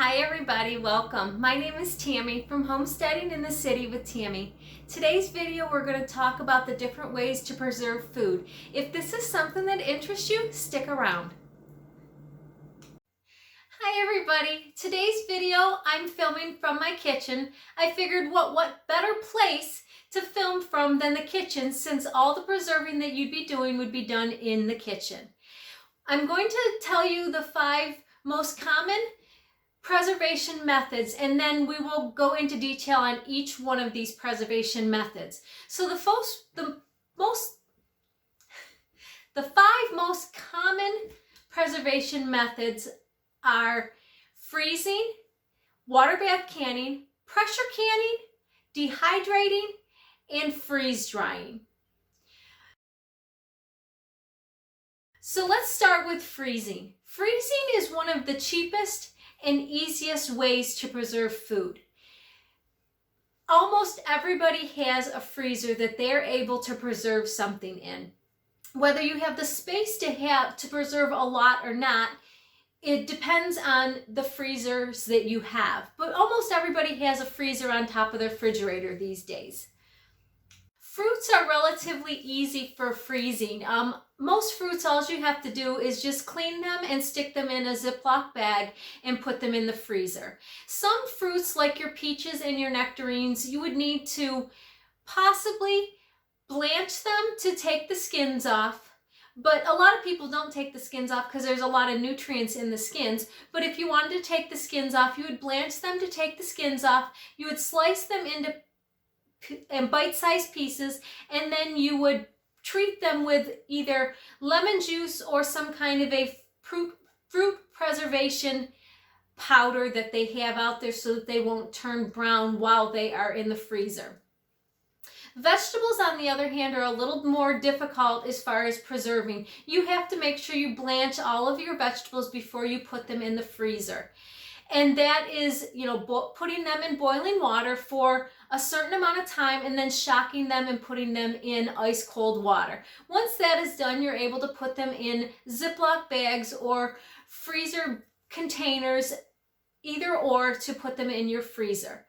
Hi everybody, welcome. My name is Tammy from Homesteading in the City with Tammy. Today's video we're going to talk about the different ways to preserve food. If this is something that interests you, stick around. Hi everybody, today's video I'm filming from my kitchen. I figured what better place to film from than the kitchen, since all the preserving that you'd be doing would be done in the kitchen. I'm going to tell you the 5 most common preservation methods, and then we will go into detail on each one of these preservation methods. So the 5 most common preservation methods are freezing, water bath canning, pressure canning, dehydrating, and freeze drying. So let's start with freezing. Freezing is one of the cheapest and easiest ways to preserve food. Almost everybody has a freezer that they're able to preserve something in. Whether you have the space to preserve a lot or not, it depends on the freezers that you have. But almost everybody has a freezer on top of their refrigerator these days. Fruits are relatively easy for freezing. Most fruits, all you have to do is just clean them and stick them in a Ziploc bag and put them in the freezer. Some fruits, like your peaches and your nectarines, you would need to possibly blanch them to take the skins off. But a lot of people don't take the skins off because there's a lot of nutrients in the skins. But if you wanted to take the skins off, you would blanch them to take the skins off. You would slice them into bite-sized pieces, and then you would treat them with either lemon juice or some kind of a fruit preservation powder that they have out there so that they won't turn brown while they are in the freezer. Vegetables, on the other hand, are a little more difficult as far as preserving. You have to make sure you blanch all of your vegetables before you put them in the freezer. And that is, putting them in boiling water for a certain amount of time and then shocking them and putting them in ice cold water. Once that is done, you're able to put them in Ziploc bags or freezer containers, either or, to put them in your freezer.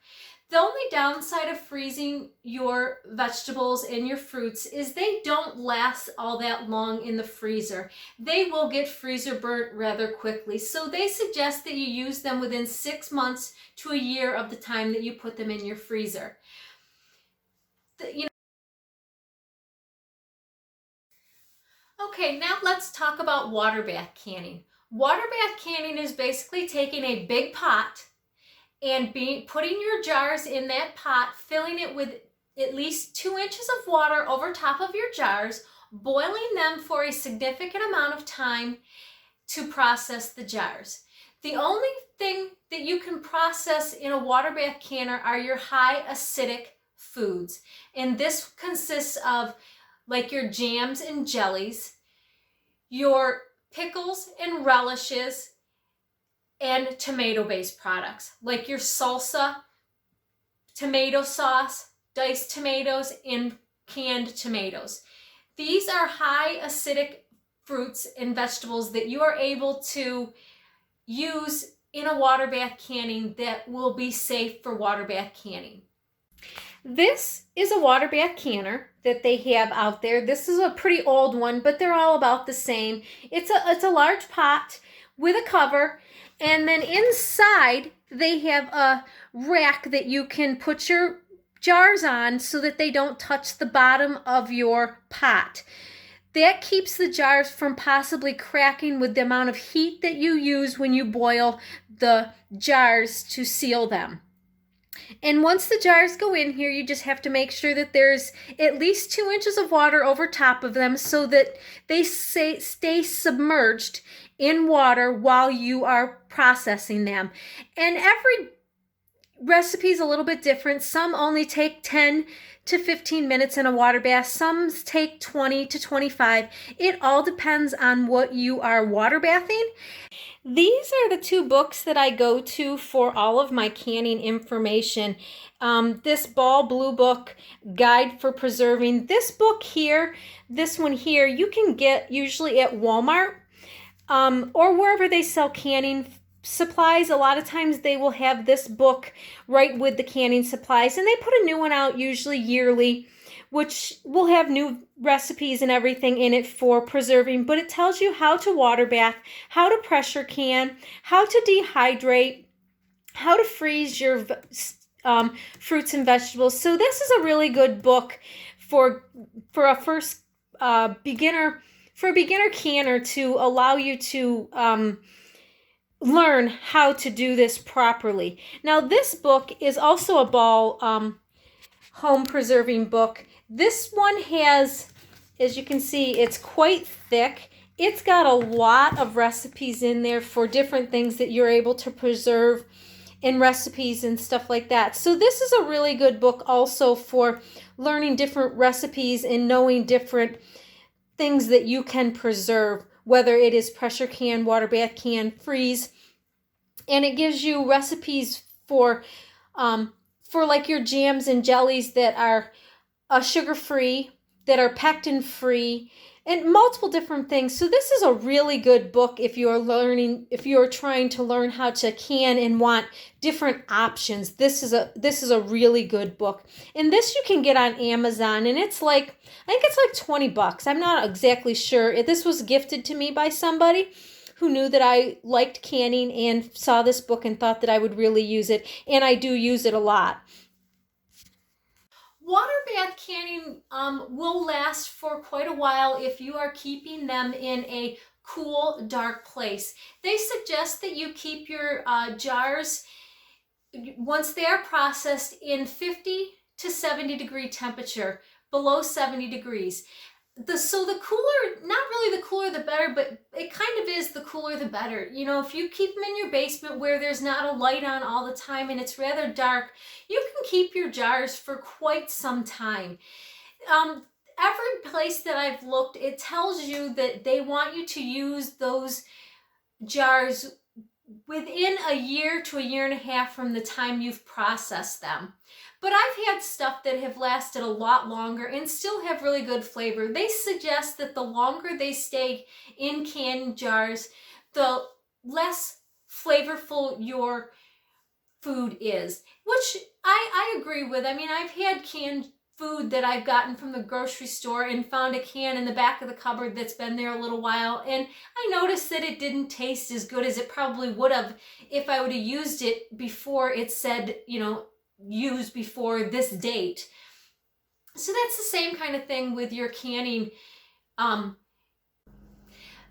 The only downside of freezing your vegetables and your fruits is they don't last all that long in the freezer. They will get freezer burnt rather quickly. So they suggest that you use them within 6 months to a year of the time that you put them in your freezer. Okay, now let's talk about water bath canning. Water bath canning is basically taking a big pot and putting your jars in that pot, filling it with at least 2 inches of water over top of your jars, boiling them for a significant amount of time to process the jars. The only thing that you can process in a water bath canner are your high acidic foods. And this consists of like your jams and jellies, your pickles and relishes, and tomato-based products like your salsa, tomato sauce, diced tomatoes, and canned tomatoes. These are high acidic fruits and vegetables that you are able to use in a water bath canning that will be safe for water bath canning. This is a water bath canner that they have out there. This is a pretty old one, but they're all about the same. It's a large pot with a cover. And then inside, they have a rack that you can put your jars on so that they don't touch the bottom of your pot. That keeps the jars from possibly cracking with the amount of heat that you use when you boil the jars to seal them. And once the jars go in here, you just have to make sure that there's at least 2 inches of water over top of them so that they stay submerged in water while you are processing them. And every recipe is a little bit different. Some only take 10 to 15 minutes in a water bath. Some take 20 to 25. It all depends on what you are water bathing. These are the 2 books that I go to for all of my canning information. This Ball Blue Book, Guide for Preserving. This book here, this one here, you can get usually at Walmart or wherever they sell canning supplies, a lot of times they will have this book right with the canning supplies, and they put a new one out usually yearly, which will have new recipes and everything in it for preserving, but it tells you how to water bath, how to pressure can, how to dehydrate, how to freeze your fruits and vegetables. So this is a really good book for a first beginner, for a beginner canner, to allow you to learn how to do this properly. Now this book is also a ball home preserving book. This one has, as you can see, it's quite thick. It's got a lot of recipes in there for different things that you're able to preserve in recipes and stuff like that. So this is a really good book also for learning different recipes and knowing different things that you can preserve, whether it is pressure can, water bath can, freeze. And it gives you recipes for like your jams and jellies that are sugar-free, that are pectin-free, and multiple different things. So this is a really good book if you are trying to learn how to can and want different options. This is a really good book. And this you can get on Amazon, and it's like, I think it's like $20. I'm not exactly sure. This was gifted to me by somebody who knew that I liked canning and saw this book and thought that I would really use it, and I do use it a lot. Water bath canning will last for quite a while if you are keeping them in a cool, dark place. They suggest that you keep your jars, once they are processed, in 50 to 70 degree temperature, below 70 degrees. So the cooler, not really the cooler the better, but it kind of is the cooler the better. You know, if you keep them in your basement where there's not a light on all the time and it's rather dark, you can keep your jars for quite some time. Every place that I've looked, it tells you that they want you to use those jars within a year to a year and a half from the time you've processed them. But I've had stuff that have lasted a lot longer and still have really good flavor. They suggest that the longer they stay in canned jars, the less flavorful your food is, which I agree with. I mean, I've had canned food that I've gotten from the grocery store and found a can in the back of the cupboard that's been there a little while, and I noticed that it didn't taste as good as it probably would have if I would have used it before it said, you know, used before this date. So that's the same kind of thing with your canning.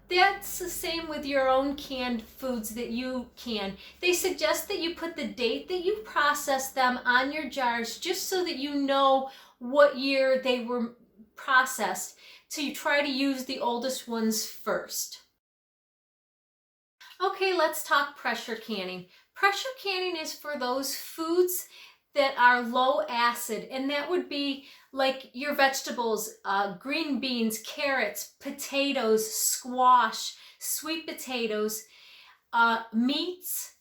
That's the same with your own canned foods that you can. They suggest that you put the date that you processed them on your jars, just so that you know what year they were processed, to try to use the oldest ones first. Okay, let's talk pressure canning. Pressure canning is for those foods that are low acid, and that would be like your vegetables, green beans, carrots, potatoes, squash, sweet potatoes, meats,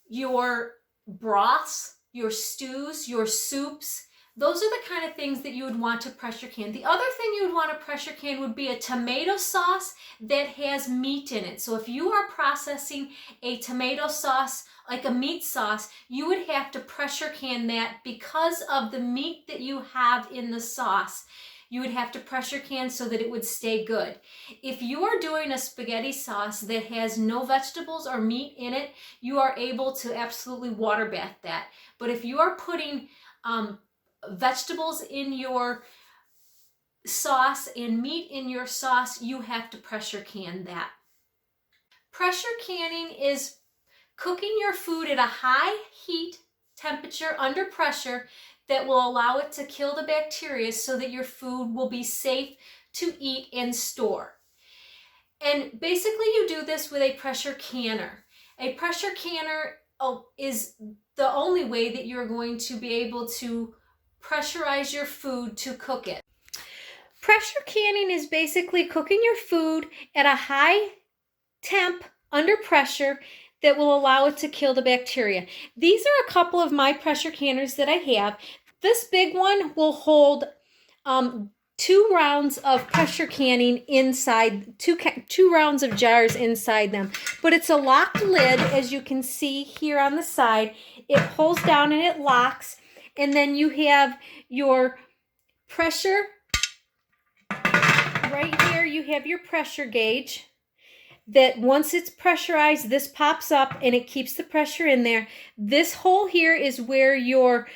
your broths, your stews, your soups. Those are the kind of things that you would want to pressure can. The other thing you would want to pressure can would be a tomato sauce that has meat in it. So if you are processing a tomato sauce, like a meat sauce, you would have to pressure can that because of the meat that you have in the sauce. You would have to pressure can so that it would stay good. If you are doing a spaghetti sauce that has no vegetables or meat in it, you are able to absolutely water bath that. But if you are putting vegetables in your sauce and meat in your sauce, you have to pressure can that. Pressure canning is cooking your food at a high heat temperature under pressure that will allow it to kill the bacteria so that your food will be safe to eat and store. And basically you do this with a pressure canner. A pressure canner is the only way that you're going to be able to pressurize your food to cook it. Pressure canning is basically cooking your food at a high temp under pressure that will allow it to kill the bacteria. These are a couple of my pressure canners that I have. This big one will hold 2 rounds of pressure canning inside, two rounds of jars inside them. But it's a locked lid, as you can see here on the side. It pulls down and it locks. And then you have your pressure. Right here you have your pressure gauge. That once it's pressurized, this pops up and it keeps the pressure in there. This hole here is where your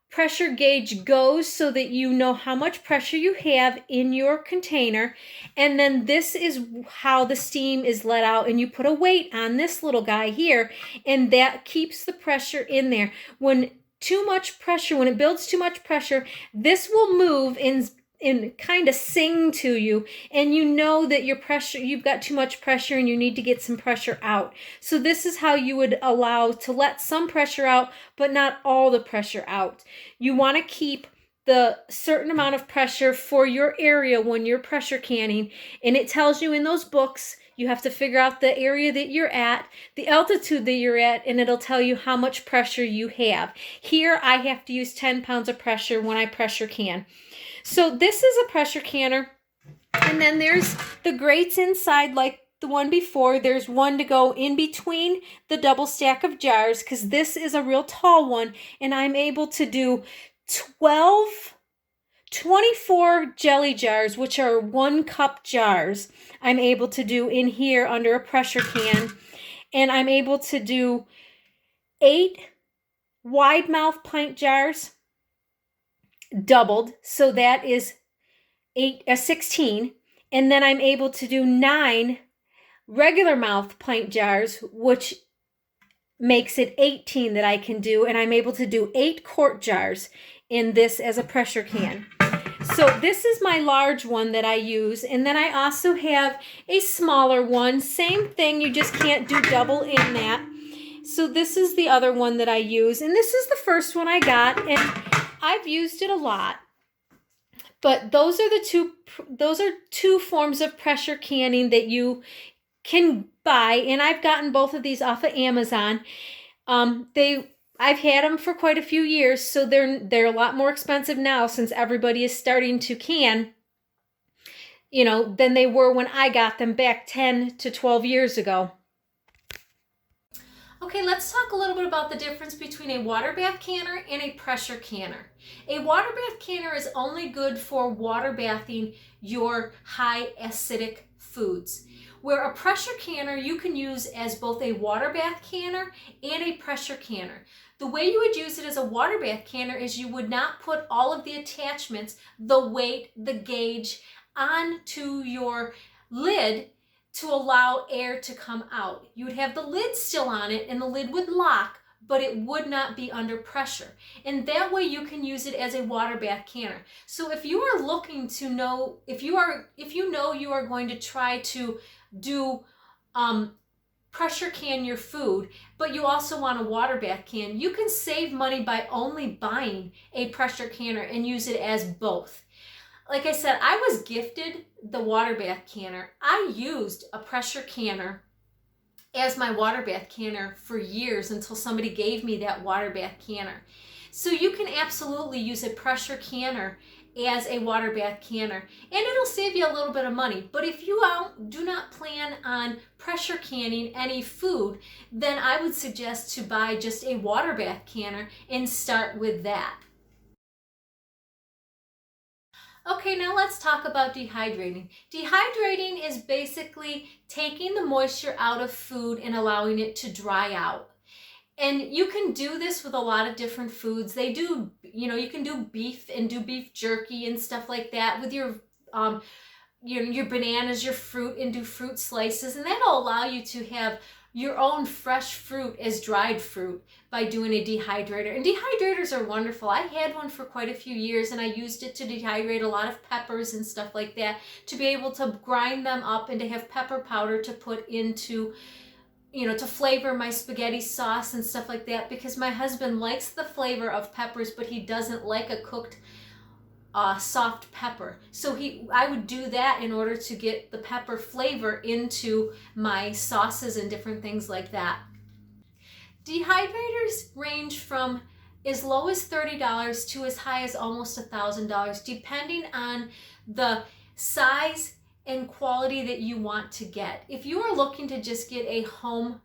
pressure gauge goes so that you know how much pressure you have in your container. And then this is how the steam is let out, and you put a weight on this little guy here, and that keeps the pressure in there. When it builds too much pressure, this will move and kind of sing to you, and you know that you've got too much pressure and you need to get some pressure out. So this is how you would allow to let some pressure out, but not all the pressure out. You want to keep the certain amount of pressure for your area when you're pressure canning, and it tells you in those books. You have to figure out the area that you're at, the altitude that you're at, and it'll tell you how much pressure you have. Here, I have to use 10 pounds of pressure when I pressure can. So this is a pressure canner, and then there's the grates inside like the one before. There's one to go in between the double stack of jars, because this is a real tall one, and I'm able to do 24 jelly jars, which are 1 cup jars. I'm able to do in here under a pressure can, and I'm able to do 8 wide mouth pint jars doubled, so that is 16, and then I'm able to do 9 regular mouth pint jars, which makes it 18 that I can do, and I'm able to do 8 quart jars in this as a pressure can. So this is my large one that I use, and then I also have a smaller one. Same thing, you just can't do double in that. So this is the other one that I use, and this is the first one I got, and I've used it a lot. But those are two forms of pressure canning that you can buy, and I've gotten both of these off of Amazon. I've had them for quite a few years, so they're a lot more expensive now since everybody is starting to can, than they were when I got them back 10 to 12 years ago. Okay, let's talk a little bit about the difference between a water bath canner and a pressure canner. A water bath canner is only good for water bathing your high acidic foods, where a pressure canner you can use as both a water bath canner and a pressure canner. The way you would use it as a water bath canner is you would not put all of the attachments, the weight, the gauge, onto your lid to allow air to come out. You would have the lid still on it, and the lid would lock, but it would not be under pressure. And that way you can use it as a water bath canner. So if you are looking to know, if you know you are going to try to do pressure can your food, but you also want a water bath can, you can save money by only buying a pressure canner and use it as both. Like I said, I was gifted the water bath canner. I used a pressure canner as my water bath canner for years until somebody gave me that water bath canner. So you can absolutely use a pressure canner as a water bath canner, and it'll save you a little bit of money. But if you do not plan on pressure canning any food, then I would suggest to buy just a water bath canner and start with that. Okay, now let's talk about dehydrating. Dehydrating is basically taking the moisture out of food and allowing it to dry out. And you can do this with a lot of different foods. They do, you can do beef and do beef jerky and stuff like that with your bananas, your fruit, and do fruit slices. And that'll allow you to have your own fresh fruit as dried fruit by doing a dehydrator. And dehydrators are wonderful. I had one for quite a few years, and I used it to dehydrate a lot of peppers and stuff like that, to be able to grind them up and to have pepper powder to put into, to flavor my spaghetti sauce and stuff like that, because my husband likes the flavor of peppers, but he doesn't like a cooked soft pepper. So I would do that in order to get the pepper flavor into my sauces and different things like that. Dehydrators range from as low as $30 to as high as almost $1,000, depending on the size and quality that you want to get. If you are looking to just get a home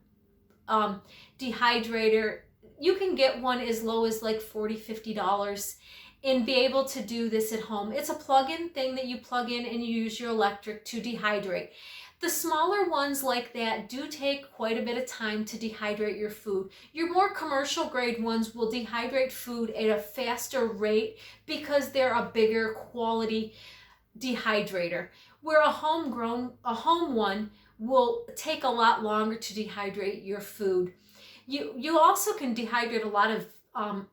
dehydrator, you can get one as low as like $40, $50 and be able to do this at home. It's a plug-in thing that you plug in and you use your electric to dehydrate. The smaller ones like that do take quite a bit of time to dehydrate your food. Your more commercial grade ones will dehydrate food at a faster rate because they're a bigger quality dehydrator, where a home one will take a lot longer to dehydrate your food. You also can dehydrate a lot of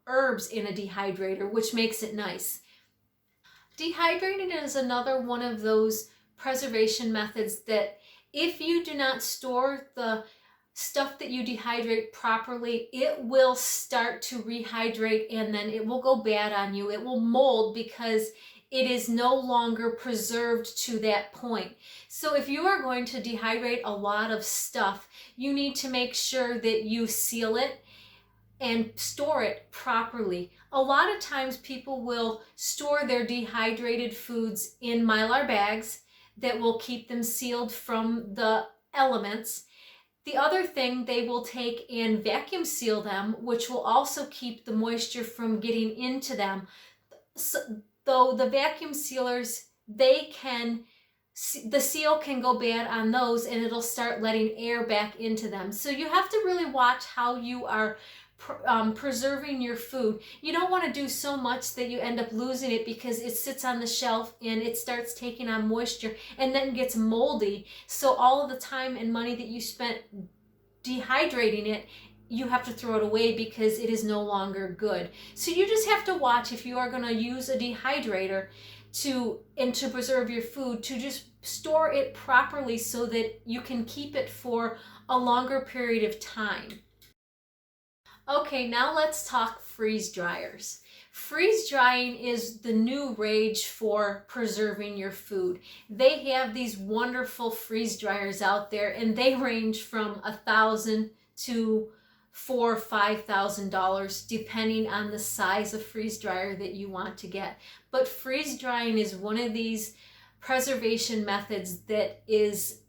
herbs in a dehydrator, which makes it nice. Dehydrating is another one of those preservation methods that if you do not store the stuff that you dehydrate properly, it will start to rehydrate and then it will go bad on you. It will mold because it is no longer preserved to that point. So if you are going to dehydrate a lot of stuff, you need to make sure that you seal it and store it properly. A lot of times people will store their dehydrated foods in Mylar bags that will keep them sealed from the elements. The other thing, they will take and vacuum seal them, which will also keep the moisture from getting into them. So, though the vacuum sealers, the seal can go bad on those and it'll start letting air back into them. So you have to really watch how you are preserving your food. You don't want to do so much that you end up losing it because it sits on the shelf and it starts taking on moisture and then gets moldy. So all of the time and money that you spent dehydrating it, you have to throw it away because it is no longer good. So you just have to watch if you are going to use a dehydrator to preserve your food, to just store it properly so that you can keep it for a longer period of time. Okay, now let's talk freeze dryers. Freeze drying is the new rage for preserving your food. They have these wonderful freeze dryers out there and they range from $1,000 to $4,000 or $5,000 depending on the size of freeze dryer that you want to get. But freeze drying is one of these preservation methods that is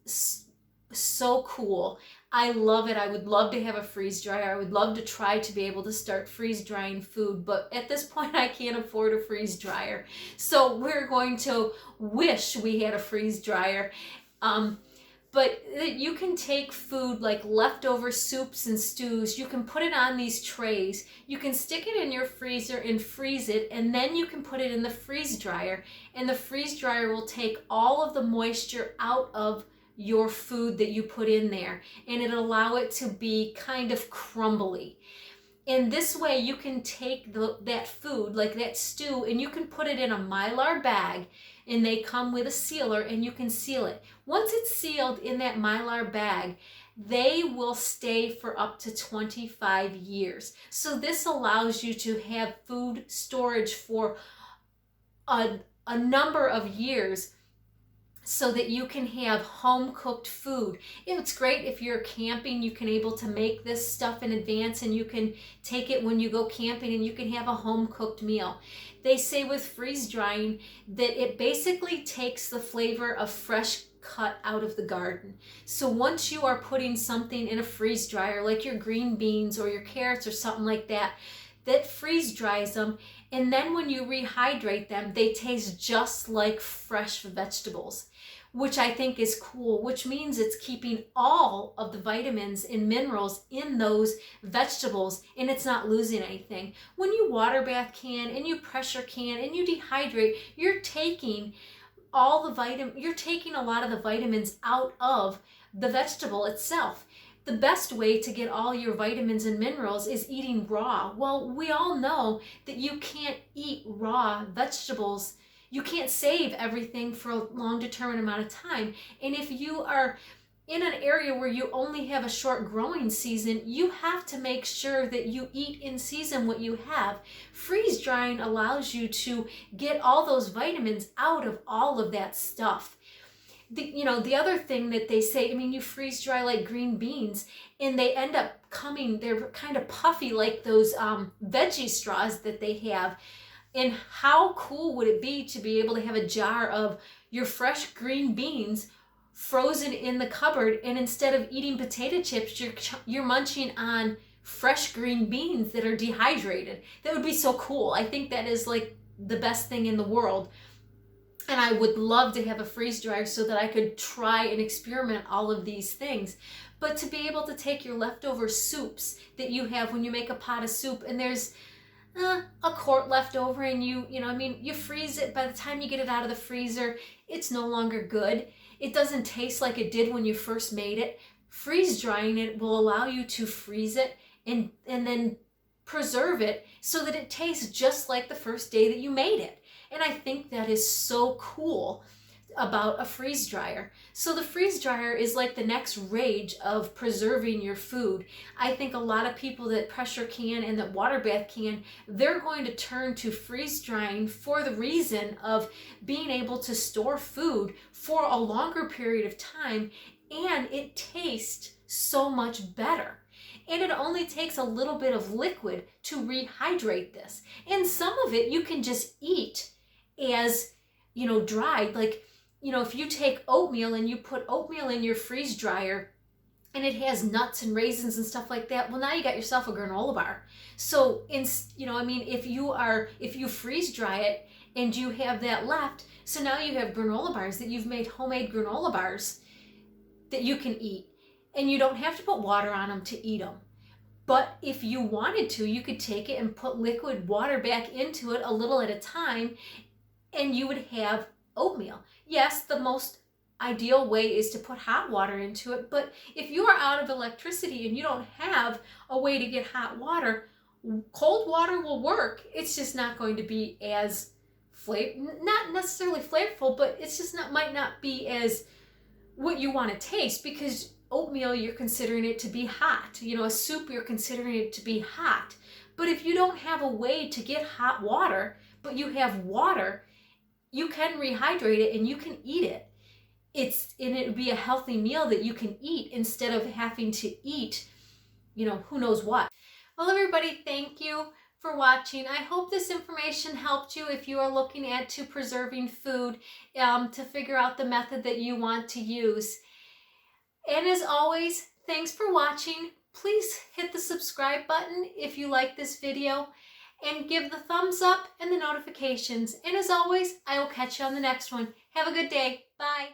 so cool. I love it. I would love to have a freeze dryer. I would love to try to be able to start freeze drying food, but at this point I can't afford a freeze dryer. So we're going to wish we had a freeze dryer. But you can take food like leftover soups and stews, you can put it on these trays, you can stick it in your freezer and freeze it, and then you can put it in the freeze dryer, and the freeze dryer will take all of the moisture out of your food that you put in there, and it'll allow it to be kind of crumbly. And this way you can take that food, like that stew, and you can put it in a Mylar bag, and they come with a sealer and you can seal it. Once it's sealed in that Mylar bag, they will stay for up to 25 years. So this allows you to have food storage for a number of years so that you can have home cooked food. It's great if you're camping, you can able to make this stuff in advance and you can take it when you go camping and you can have a home cooked meal. They say with freeze drying that it basically takes the flavor of fresh cut out of the garden. So once you are putting something in a freeze dryer, like your green beans or your carrots or something like that, that freeze dries them, and then when you rehydrate them, they taste just like fresh vegetables, which I think is cool, which means it's keeping all of the vitamins and minerals in those vegetables and it's not losing anything. When you water bath can and you pressure can and you dehydrate, you're taking you're taking a lot of the vitamins out of the vegetable itself. The best way to get all your vitamins and minerals is eating raw. Well, we all know that you can't eat raw vegetables. You can't save everything for a long determined amount of time. And if you are in an area where you only have a short growing season, you have to make sure that you eat in season what you have. Freeze drying allows you to get all those vitamins out of all of that stuff. The other thing that they say, I mean, you freeze dry like green beans and they end up they're kind of puffy like those veggie straws that they have. And how cool would it be to be able to have a jar of your fresh green beans frozen in the cupboard, and instead of eating potato chips, you're munching on fresh green beans that are dehydrated. That would be so cool. I think that is like the best thing in the world. And I would love to have a freeze dryer so that I could try and experiment all of these things. But to be able to take your leftover soups that you have when you make a pot of soup, and there's a quart left over, and you freeze it. By the time you get it out of the freezer, it's no longer good. It doesn't taste like it did when you first made it. Freeze drying it will allow you to freeze it and then preserve it so that it tastes just like the first day that you made it. And I think that is so cool about a freeze dryer. So the freeze dryer is like the next rage of preserving your food. I think a lot of people that pressure can and that water bath can, they're going to turn to freeze drying for the reason of being able to store food for a longer period of time, and it tastes so much better. And it only takes a little bit of liquid to rehydrate this. And some of it you can just eat as, dried. Like, if you take oatmeal and you put oatmeal in your freeze dryer and it has nuts and raisins and stuff like that, well, now you got yourself a granola bar. So, if you freeze dry it and you have that left, so now you have granola bars that you've made, homemade granola bars that you can eat. And you don't have to put water on them to eat them. But if you wanted to, you could take it and put liquid water back into it a little at a time, and you would have oatmeal. Yes, the most ideal way is to put hot water into it, but if you are out of electricity and you don't have a way to get hot water, cold water will work. It's just not going to be as not necessarily flavorful, but it's just might not be as what you want to taste, because oatmeal, you're considering it to be hot. A soup, you're considering it to be hot. But if you don't have a way to get hot water, but you have water, you can rehydrate it and you can eat it. It would be a healthy meal that you can eat instead of having to eat, who knows what. Well, everybody, thank you for watching. I hope this information helped you if you are looking to preserving food, to figure out the method that you want to use. And as always, thanks for watching. Please hit the subscribe button if you like this video, and give the thumbs up and the notifications. And as always, I will catch you on the next one. Have a good day. Bye.